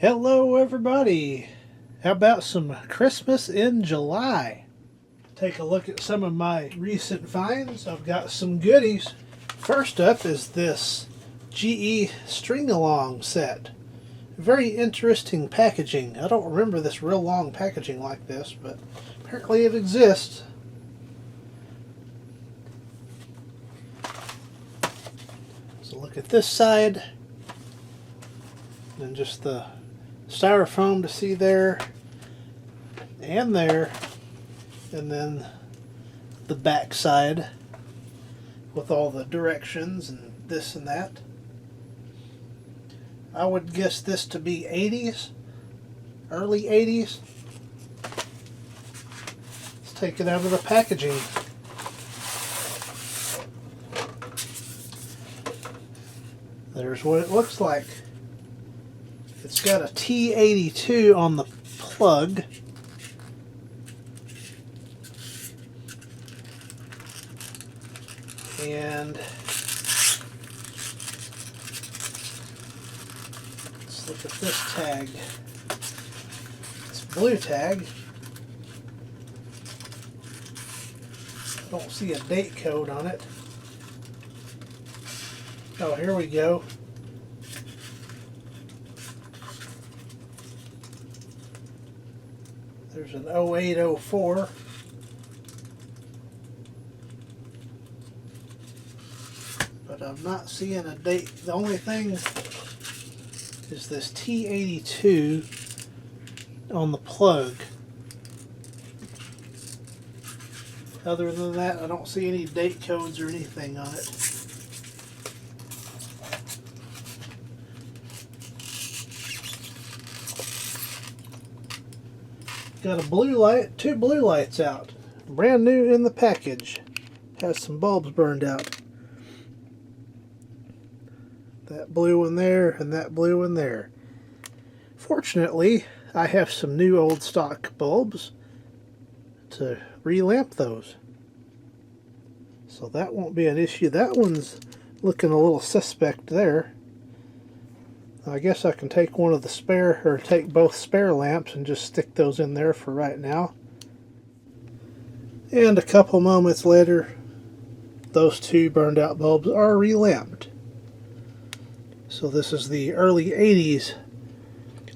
Hello everybody! How about some Christmas in July? Take a look at some of my recent finds. I've got some goodies. First up is this GE string along set. Very interesting packaging. I don't remember this real long packaging like this, but apparently it exists. So look at this side. And just the styrofoam to see there and there, and then the back side with all the directions and this and that. I would guess this to be 80s, early 80s. Let's take it out of the packaging. There's what it looks like. It's got a T82 on the plug. And let's look at this tag. It's a blue tag. I don't see a date code on it. Oh, here we go. There's an 0804. But I'm not seeing a date. The only thing is this T82 on the plug. Other than that, I don't see any date codes or anything on it. Got a blue light, two blue lights out. Brand new in the package. Has some bulbs burned out. That blue one there and that blue one there. Fortunately, I have some new old stock bulbs to relamp those. So that won't be an issue. That one's looking a little suspect there. I guess I can take one of the spare, or take both spare lamps and just stick those in there for right now. And a couple moments later, those two burned out bulbs are relamped. So this is the early 80s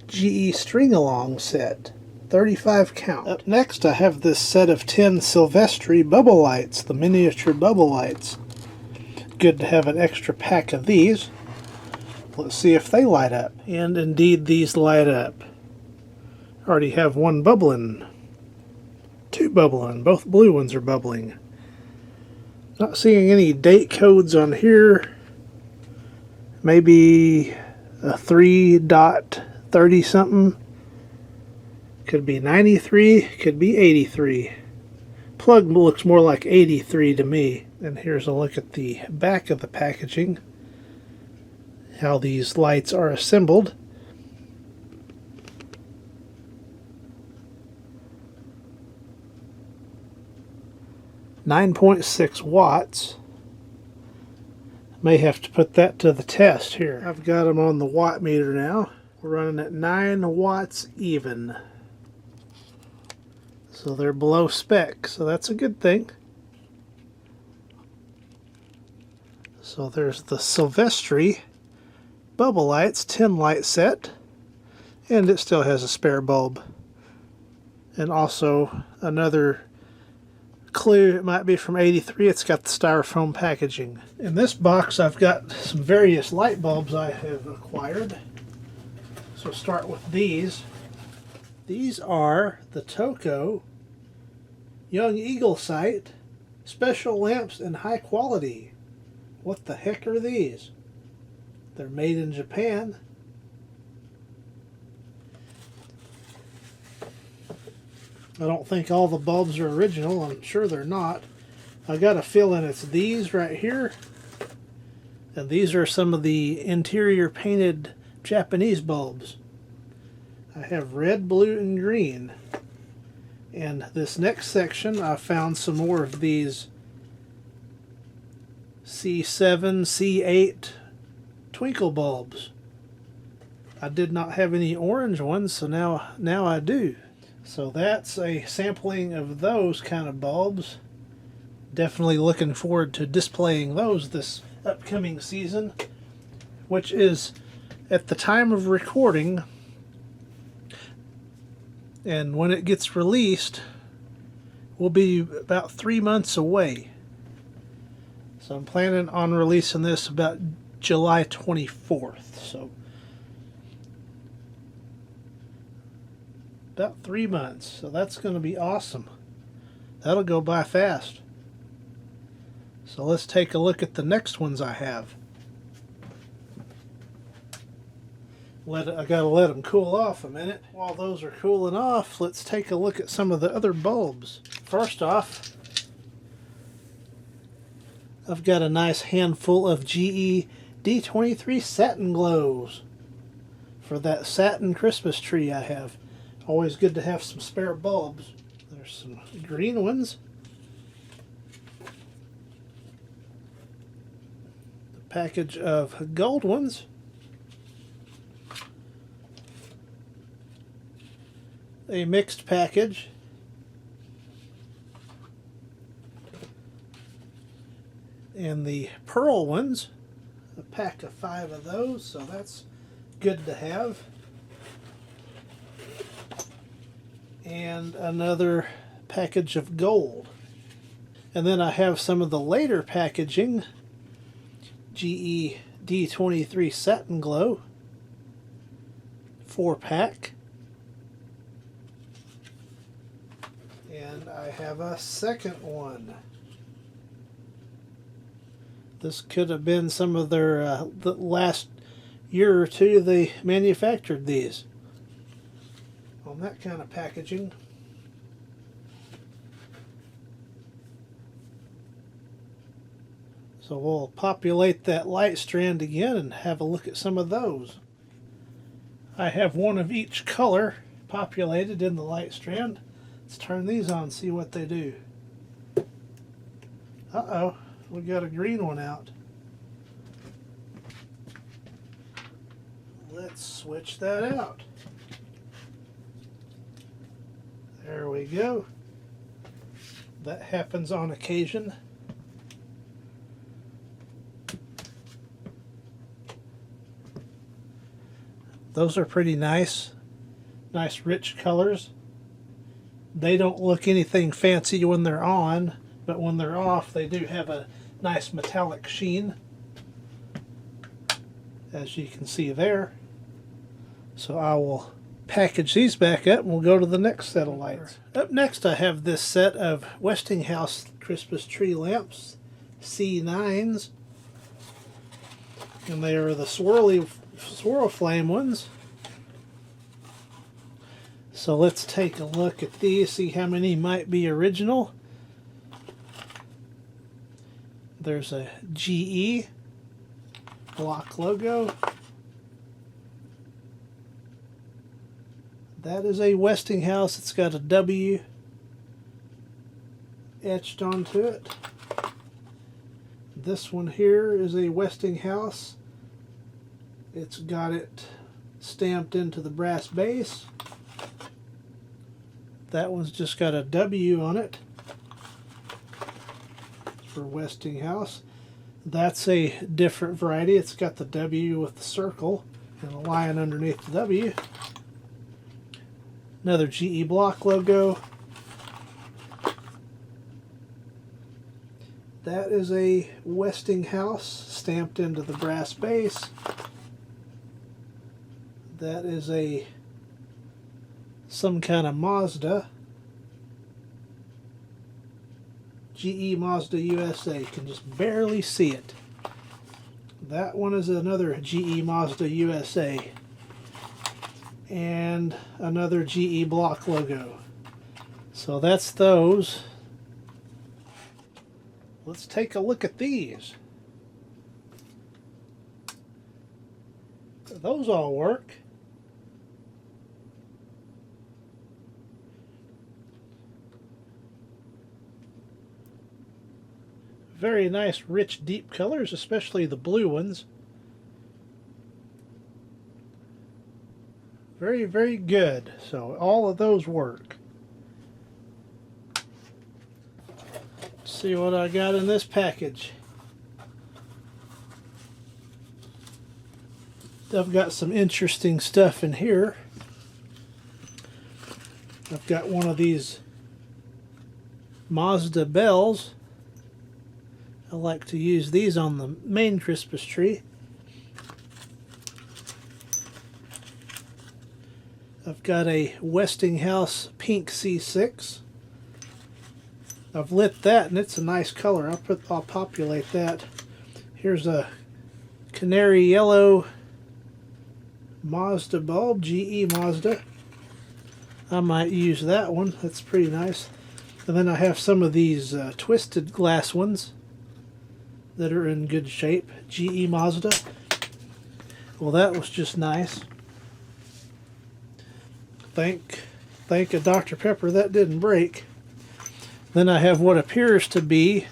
GE string along set, 35 count. Up next I have this set of 10 Silvestri bubble lights, the miniature bubble lights. Good to have an extra pack of these. Let's see if they light up. And indeed these light up. Already have one bubbling. Two bubbling. Both blue ones are bubbling. Not seeing any date codes on here. Maybe a 3.30 something. Could be 93. Could be 83. Plug looks more like 83 to me. And here's a look at the back of the packaging. How these lights are assembled. .6 watts. May have to put that to the test here. I've got them on the watt meter now. We're running at 9 watts even. So they're below spec, so that's a good thing. So there's the Silvestri bubble lights 10 light set, and it still has a spare bulb, and also another clue, it might be from 83. It's got the styrofoam packaging. In this box I've got some various light bulbs I have acquired. So start with these. These are the Toco Young Eagle Sight special lamps in high quality. What the heck are these? They're made in Japan. I don't think all the bulbs are original. I'm sure they're not. I got a feeling it's these right here. And these are some of the interior painted Japanese bulbs. I have red, blue, and green. And this next section I found some more of these C7, C8 twinkle bulbs. I did not have any orange ones, so now I do. So that's a sampling of those kind of bulbs. Definitely looking forward to displaying those this upcoming season, which is at the time of recording, and when it gets released will be about 3 months away. So I'm planning on releasing this about July 24th. So about 3 months. So that's going to be awesome. That'll go by fast. So let's take a look at the next ones I have. I gotta let them cool off a minute. While those are cooling off, let's take a look at some of the other bulbs. First off, I've got a nice handful of GE D23 satin glows for that satin Christmas tree I have. Always good to have some spare bulbs. There's some green ones. A package of gold ones. A mixed package. And the pearl ones. A pack of 5 of those, so that's good to have. And another package of gold. And then I have some of the later packaging. GE D23 Satin Glow 4-pack. And I have a second one. This could have been some of their the last year or two they manufactured these on that kind of packaging. So we'll populate that light strand again and have a look at some of those. I have one of each color populated in the light strand. Let's turn these on and see what they do. Uh-oh, we got a green one out. Let's switch that out. There we go. That happens on occasion. Those are pretty nice. Nice rich colors. They don't look anything fancy when they're on, but when they're off they do have a nice metallic sheen, as you can see there. So I will package these back up and we'll go to the next set of lights. Up next I have this set of Westinghouse Christmas tree lamps, C9s, and they are the swirl flame ones. So let's take a look at these, see how many might be original. There's a GE block logo. That is a Westinghouse. It's got a W etched onto it. This one here is a Westinghouse. It's got it stamped into the brass base. That one's just got a W on it for Westinghouse. That's a different variety. It's got the W with the circle and a lion underneath the W. Another GE block logo. That is a Westinghouse stamped into the brass base. That is some kind of Mazda. GE Mazda USA. You can just barely see it. That one is another GE Mazda USA. And another GE block logo. So that's those. Let's take a look at these. Those all work. Very nice, rich, deep colors, especially the blue ones. very, very good. So all of those work. Let's see what I got in this package. I've got some interesting stuff in here. I've got one of these Mazda bells. I like to use these on the main Christmas tree. I've got a Westinghouse pink C6. I've lit that and it's a nice color. I'll populate that. Here's a canary yellow Mazda bulb, GE Mazda. I might use that one. That's pretty nice. And then I have some of these twisted glass ones that are in good shape. GE Mazda. Well, that was just nice. Thank a Dr. Pepper that didn't break. Then I have what appears to be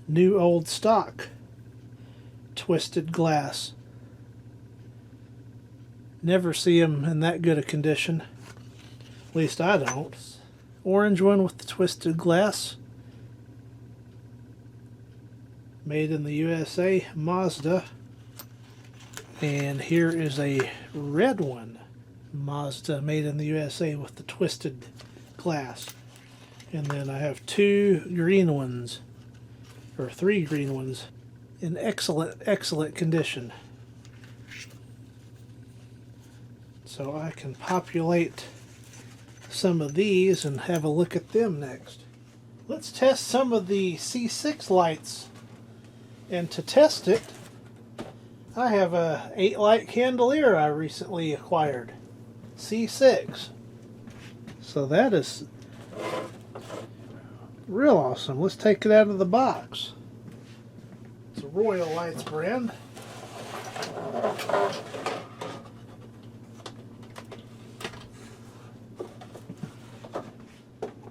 new old stock twisted glass. Never see them in that good a condition. At least I don't. Orange one with the twisted glass. Made in the USA, Mazda. And here is a red one. Mazda, made in the USA with the twisted glass. And then I have two green ones, or three green ones, in excellent condition. So I can populate some of these and have a look at them next. Let's test some of the C6 lights. And to test it, I have a 8-light chandelier I recently acquired. C6. So that is real awesome. Let's take it out of the box. It's a Royal Lights brand.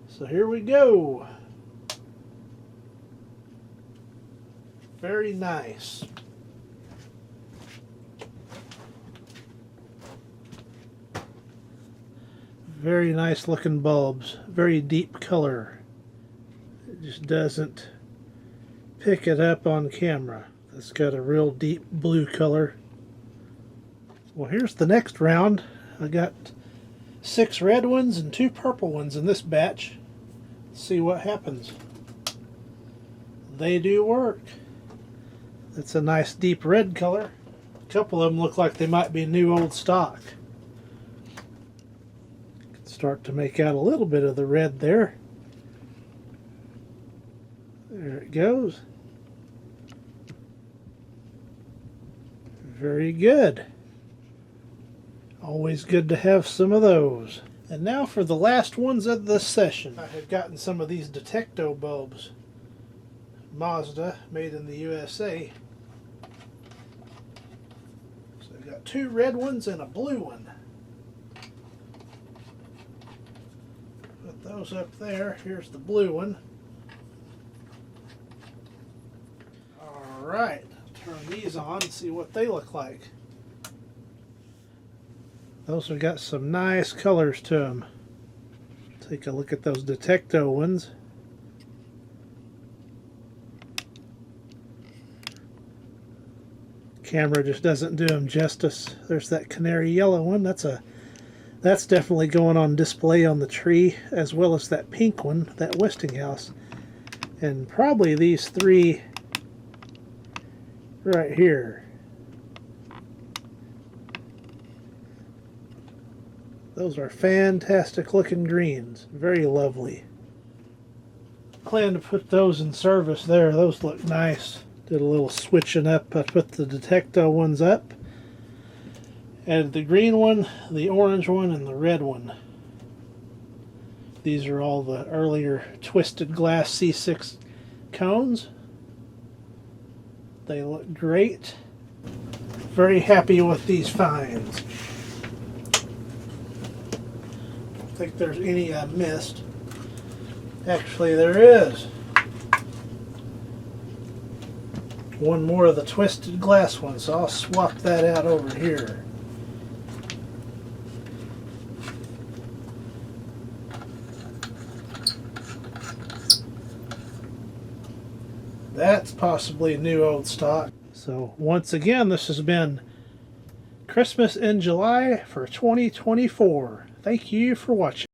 So here we go. Very nice. Very nice looking bulbs. Very deep color. It just doesn't pick it up on camera. It's got a real deep blue color. Well, here's the next round. I got 6 red ones and 2 purple ones in this batch. Let's see what happens. They do work. It's a nice deep red color. A couple of them look like they might be new old stock. Can start to make out a little bit of the red there. There it goes. Very good. Always good to have some of those. And now for the last ones of this session. I have gotten some of these Detecto bulbs. Mazda, made in the USA. So I've got 2 red ones and a blue one. Put those up there. Here's the blue one. Alright, turn these on and see what they look like. Those have got some nice colors to them. Take a look at those Detecto ones. Camera just doesn't do them justice. There's that canary yellow one. That's definitely going on display on the tree, as well as that pink one, that Westinghouse. And probably these 3 right here. Those are fantastic looking greens. Very lovely. Plan to put those in service there. Those look nice. Did a little switching up. I put the Detecto ones up. Added the green one, the orange one, and the red one. These are all the earlier twisted glass C6 cones. They look great. Very happy with these finds. Don't think there's any I missed. Actually, there is. One more of the twisted glass one, so I'll swap that out over here. That's possibly new old stock. So once again, this has been Christmas in July for 2024. Thank you for watching.